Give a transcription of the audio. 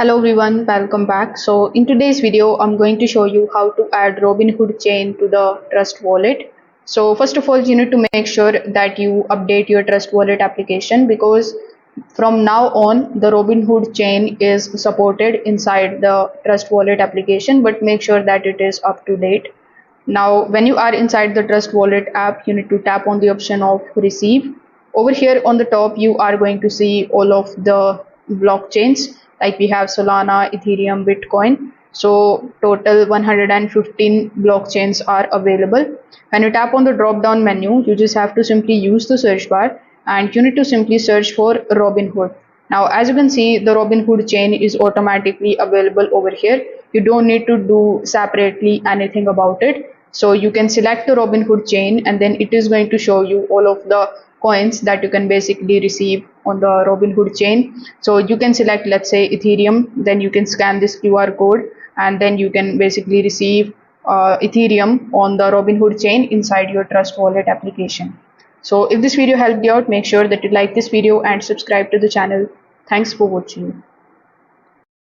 Hello everyone, welcome back. So in today's video, I'm going to show you how to add Robinhood chain to the Trust Wallet. So first of all, you need to make sure that you update your Trust Wallet application because from now on, the Robinhood chain is supported inside the Trust Wallet application, but make sure that it is up to date. Now, when you are inside the Trust Wallet app, you need to tap on the option of receive. Over here on the top, you are going to see all of the blockchains, like we have Solana, Ethereum, Bitcoin. So total 115 blockchains are available. When you tap on the drop down menu, you just have to simply use the search bar and you need to simply search for Robinhood. Now, as you can see, the Robinhood chain is automatically available over here. You don't need to do separately anything about it. So you can select the Robinhood chain and then it is going to show you all of the coins that you can basically receive on the Robinhood chain. So you can select, let's say, Ethereum, then you can scan this QR code and then you can basically receive Ethereum on the Robinhood chain inside your Trust Wallet application. So if this video helped you out, make sure that you like this video and subscribe to the channel. Thanks for watching.